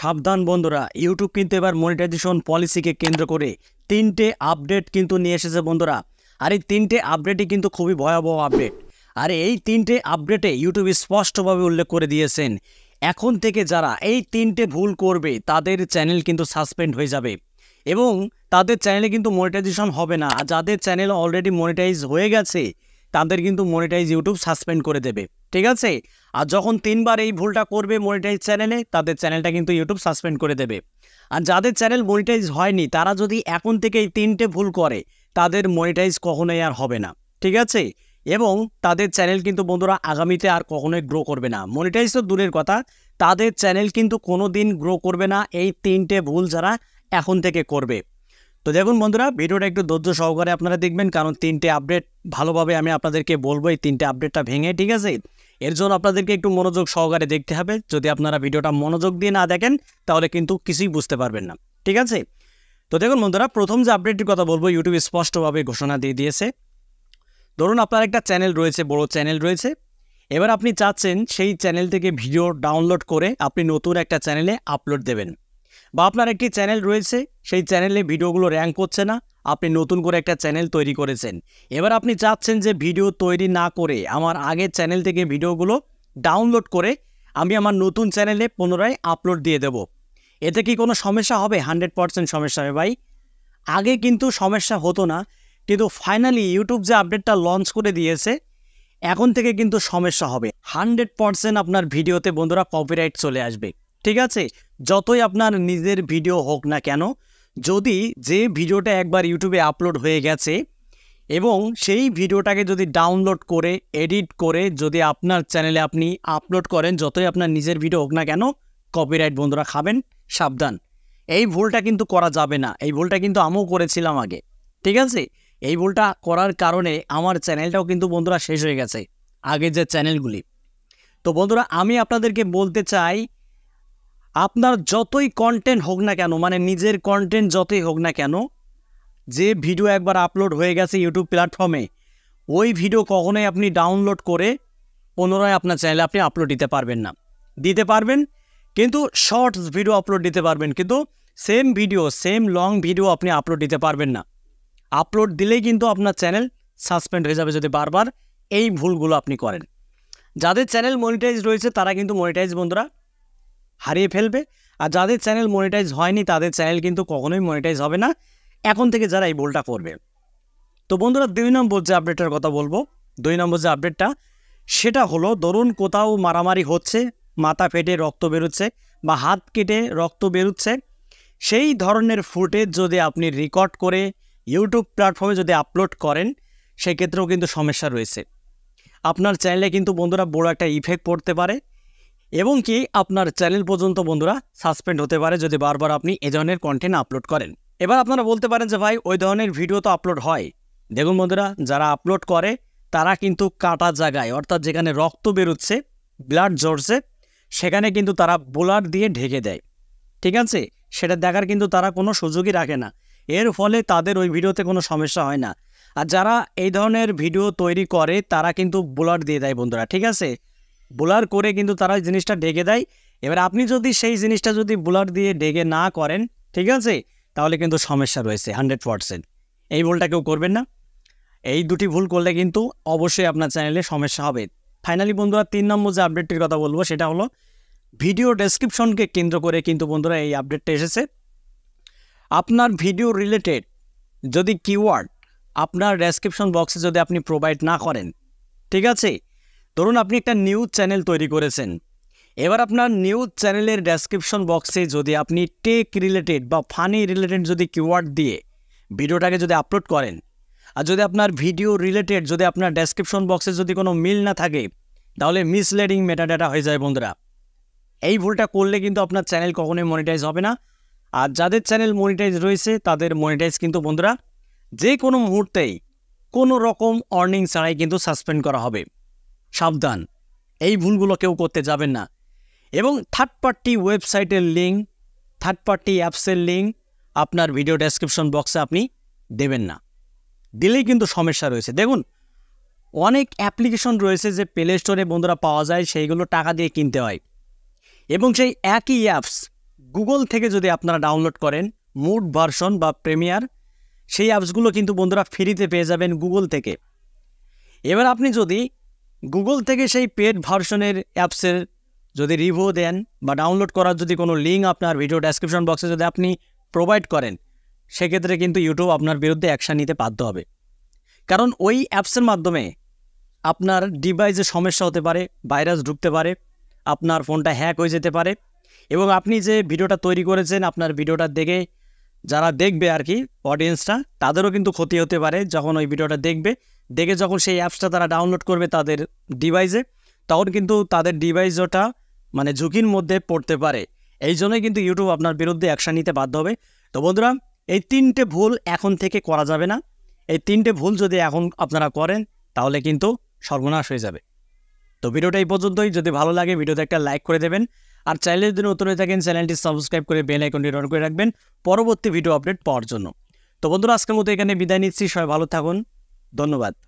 সাবধান বন্ধুরা, ইউটিউব কিন্তু এবার মনিটাইজেশন পলিসিকে কেন্দ্র করে তিনটে আপডেট কিন্তু নিয়ে এসেছে বন্ধুরা। আর এই তিনটে আপডেটই কিন্তু খুবই ভয়াবহ আপডেট। আর এই তিনটে আপডেটে ইউটিউব স্পষ্টভাবে উল্লেখ করে দিয়েছেন এখন থেকে যারা এই তিনটে ভুল করবে তাদের চ্যানেল কিন্তু সাসপেন্ড হয়ে যাবে এবং তাদের চ্যানেলে কিন্তু মনিটাইজেশন হবে না। আর যাদের চ্যানেল অলরেডি মনিটাইজ হয়ে গেছে তাদের কিন্তু মনিটাইজ ইউটিউব সাসপেন্ড করে দেবে, ঠিক আছে। আর যখন তিনবার এই ভুলটা করবে মনিটাইজ চ্যানেলে, তাদের চ্যানেলটা কিন্তু ইউটিউব সাসপেন্ড করে দেবে। আর যাদের চ্যানেল মনিটাইজ হয়নি তারা যদি এখন থেকে এই তিনটে ভুল করে তাদের মনিটাইজ কখনোই আর হবে না, ঠিক আছে। এবং তাদের চ্যানেল কিন্তু বন্ধুরা আগামীতে আর কখনোই গ্রো করবে না। মনিটাইজ তো দূরের কথা, তাদের চ্যানেল কিন্তু কোনো দিন গ্রো করবে না এই তিনটে ভুল যারা এখন থেকে করবে। তো দেখুন বন্ধুরা, ভিডিওটা একটু ধৈর্য সহকারে আপনারা দেখবেন, কারণ তিনটে আপডেট ভালোভাবে আমি আপনাদেরকে বলবো এই তিনটে আপডেটটা ভেঙে, ঠিক আছে। এর জন্য আপনাদেরকে একটু মনোযোগ সহকারে দেখতে হবে। যদি আপনারা ভিডিওটা মনোযোগ দিয়ে না দেখেন তাহলে কিন্তু কিছুই বুঝতে পারবেন না, ঠিক আছে। তো দেখুন বন্ধুরা, প্রথম যে আপডেটটির কথা বলবো, ইউটিউব স্পষ্টভাবে ঘোষণা দিয়ে দিয়েছে। ধরুন আপনার একটা চ্যানেল রয়েছে, বড় চ্যানেল রয়েছে, এবার আপনি চাচ্ছেন সেই চ্যানেল থেকে ভিডিও ডাউনলোড করে আপনি নতুন একটা চ্যানেলে আপলোড দেবেন। বা আপনার একটি চ্যানেল রয়েছে, সেই চ্যানেলে ভিডিওগুলো র্যাঙ্ক করছে না, আপনি নতুন করে একটা চ্যানেল তৈরি করেছেন। এবার আপনি চাচ্ছেন যে ভিডিও তৈরি না করে আমার আগের চ্যানেল থেকে ভিডিওগুলো ডাউনলোড করে আমি আমার নতুন চ্যানেলে পুনরায় আপলোড দিয়ে দেব। এতে কি কোনো সমস্যা হবে? 100% সমস্যা হবে ভাই। আগে কিন্তু সমস্যা হতো না, কিন্তু ফাইনালি ইউটিউব যে আপডেটটা লঞ্চ করে দিয়েছে এখন থেকে কিন্তু সমস্যা হবে। 100% আপনার ভিডিওতে বন্ধুরা কপিরাইট চলে আসবে, ঠিক আছে। যতই আপনার নিজের ভিডিও হোক না কেন, যদি যে ভিডিওটা একবার ইউটিউবে আপলোড হয়ে গেছে এবং সেই ভিডিওটাকে যদি ডাউনলোড করে এডিট করে যদি আপনার চ্যানেলে আপনি আপলোড করেন, যতই আপনার নিজের ভিডিও হোক না কেন, কপিরাইট বন্ধুরা খাবেন, সাবধান। এই ভুলটা কিন্তু করা যাবে না। এই ভুলটা কিন্তু আমিও করেছিলাম আগে, ঠিক আছে। এই ভুলটা করার কারণে আমার চ্যানেলটাও কিন্তু বন্ধুরা শেষ হয়ে গেছে, আগে যে চ্যানেলগুলি। তো বন্ধুরা, আমি আপনাদেরকে বলতে চাই, আপনার যতই কন্টেন্ট হোক না কেন, মানে নিজের কন্টেন্ট যতই হোক না কেন, যে ভিডিও একবার আপলোড হয়ে গেছে ইউটিউব প্ল্যাটফর্মে, ওই ভিডিও কখনোই আপনি ডাউনলোড করে পুনরায় আপনার চ্যানেলে আপনি আপলোড দিতে পারবেন না। দিতে পারবেন কিন্তু শর্টস ভিডিও আপলোড দিতে পারবেন, কিন্তু same video, same long video আপনি আপলোড দিতে পারবেন না। আপলোড দিলেই কিন্তু আপনার চ্যানেল সাসপেন্ড হয়ে যাবে যদি বারবার এই ভুলগুলো আপনি করেন। যাদের চ্যানেল মনিটাইজ রয়েছে তারা কিন্তু মনিটাইজ বন্ধুরা হারিয়ে ফেলবে, আর যাদের চ্যানেল মনিটাইজ হয়নি তাদের চ্যানেল কিন্তু কখনোই মনিটাইজ হবে না এখন থেকে যারা এই ভুলটা করবে। তো বন্ধুরা, 2 নম্বর যে আপডেটের কথা বলবো, 2 নম্বর যে আপডেটটা সেটা হলো, ধরুন কোথাও মারামারি হচ্ছে, মাথা ফেটে রক্ত বেরোচ্ছে বা হাত কেটে রক্ত বেরোচ্ছে, সেই ধরনের ফুটেজ যদি আপনি রেকর্ড করে ইউটিউব প্ল্যাটফর্মে যদি আপলোড করেন, সেক্ষেত্রেও কিন্তু সমস্যা রয়েছে। আপনার চ্যানেলে কিন্তু বন্ধুরা বড় একটা ইফেক্ট পড়তে পারে এবং কি আপনার চ্যানেল পর্যন্ত বন্ধুরা সাসপেন্ড হতে পারে যদি বারবার আপনি এ ধরনের কন্টেন্ট আপলোড করেন। এবার আপনারা বলতে পারেন যে ভাই ওই ধরনের ভিডিও তো আপলোড হয়। দেখুন বন্ধুরা, যারা আপলোড করে তারা কিন্তু কাটা জায়গায়, অর্থাৎ যেখানে রক্ত বেরোচ্ছে, ব্লাড ঝরছে, সেখানে কিন্তু তারা ব্লার দিয়ে ঢেকে দেয়, ঠিক আছে। সেটা দেখার কিন্তু তারা কোনো সুযোগই রাখে না, এর ফলে তাদের ওই ভিডিওতে কোনো সমস্যা হয় না। আর যারা এই ধরনের ভিডিও তৈরি করে তারা কিন্তু ব্লার দিয়ে দেয় বন্ধুরা, ঠিক আছে। ব্লার করে কিন্তু তারা জিনিসটা ঢেকে দেয়। এবার আপনি যদি সেই জিনিসটা যদি ব্লার দিয়ে ঢেকে না করেন, ঠিক আছে, তাহলে কিন্তু সমস্যা রয়েছে 100%। এই ভুলটা কেউ করবেন না। এই দুটি ভুল করলে কিন্তু অবশ্যই আপনার চ্যানেলে সমস্যা হবে। ফাইনালি বন্ধুরা, 3 নম্বর যে আপডেটটির কথা বলবো সেটা হলো ভিডিও ডেসক্রিপশনকে কেন্দ্র করে কিন্তু বন্ধুরা এই আপডেটটা এসেছে। আপনার ভিডিও রিলেটেড যদি কিওয়ার্ড আপনার ডেসক্রিপশন বক্সে যদি আপনি প্রোভাইড না করেন, ঠিক আছে। ধরুন আপনি একটা নিউজ চ্যানেল তৈরি করেছেন, এবার আপনার নিউজ চ্যানেলের ডেসক্রিপশন বক্সে যদি আপনি টেক রিলেটেড বা ফানি রিলেটেড যদি কিওয়ার্ড দিয়ে ভিডিওটাকে যদি আপলোড করেন, আর যদি আপনার ভিডিও রিলেটেড যদি আপনার ডেসক্রিপশন বক্সে যদি কোনো মিল না থাকে, তাহলে মিসলিডিং মেটাডাটা হয়ে যায় বন্ধুরা। এই ভুলটা করলে কিন্তু আপনার চ্যানেল কখনোই মনিটাইজ হবে না। আর যাদের চ্যানেল মনিটাইজ রয়েছে তাদের মনিটাইজ কিন্তু বন্ধুরা যে কোনো মুহূর্তেই কোনো রকম আর্নিং ছাড়াই কিন্তু সাসপেন্ড করা হবে। সাবধান, এই ভুলগুলো কেউ করতে যাবেন না। এবং থার্ড পার্টি ওয়েবসাইটের লিঙ্ক, থার্ড পার্টি অ্যাপসের লিঙ্ক আপনার ভিডিও ডেসক্রিপশন বক্সে আপনি দেবেন না, দিলেই কিন্তু সমস্যা রয়েছে। দেখুন, অনেক অ্যাপ্লিকেশন রয়েছে যে প্লে স্টোরে বন্ধুরা পাওয়া যায়, সেইগুলো টাকা দিয়ে কিনতে হয় এবং সেই একই অ্যাপস গুগল থেকে যদি আপনারা ডাউনলোড করেন মুড ভার্সন বা প্রিমিয়ার, সেই অ্যাপসগুলো কিন্তু বন্ধুরা ফ্রিতে পেয়ে যাবেন গুগল থেকে। এবার আপনি যদি গুগল থেকে সেই পেড ভার্সনের অ্যাপসের যদি রিভিউ দেন বা ডাউনলোড করার যদি কোনো লিঙ্ক আপনার ভিডিও ডেসক্রিপশন বক্সে যদি আপনি প্রোভাইড করেন, সেক্ষেত্রে কিন্তু ইউটিউব আপনার বিরুদ্ধে অ্যাকশান নিতে বাধ্য হবে। কারণ ওই অ্যাপসের মাধ্যমে আপনার ডিভাইসে সমস্যা হতে পারে, ভাইরাস ঢুকতে পারে, আপনার ফোনটা হ্যাক হয়ে যেতে পারে, এবং আপনি যে ভিডিওটা তৈরি করেছেন আপনার ভিডিওটা দেখে যারা দেখবে আর কি অডিয়েন্সটা, তাদেরও কিন্তু ক্ষতি হতে পারে। যখন ওই ভিডিওটা দেখে যখন সেই অ্যাপসটা তারা ডাউনলোড করবে তাদের ডিভাইসে, তখন কিন্তু তাদের ডিভাইসটা মানে ঝুঁকির মধ্যে পড়তে পারে। এই জন্যই কিন্তু ইউটিউব আপনার বিরুদ্ধে অ্যাকশান নিতে বাধ্য হবে। তো বন্ধুরা, এই 3টে ভুল এখন থেকে করা যাবে না। এই 3টে ভুল যদি এখন আপনারা করেন তাহলে কিন্তু সর্বনাশ হয়ে যাবে। তো ভিডিওটা এই পর্যন্তই। যদি ভালো লাগে ভিডিওতে একটা লাইক করে দেবেন, আর চ্যানেলের জন্য নতুন হয়ে থাকেন চ্যানেলটি সাবস্ক্রাইব করে বেল আইকনটি অন করে রাখবেন পরবর্তী ভিডিও আপডেট পাওয়ার জন্য। তো বন্ধুরা, আজকের মতো এখানে বিদায় নিচ্ছি। সবাই ভালো থাকুন, ধন্যবাদ।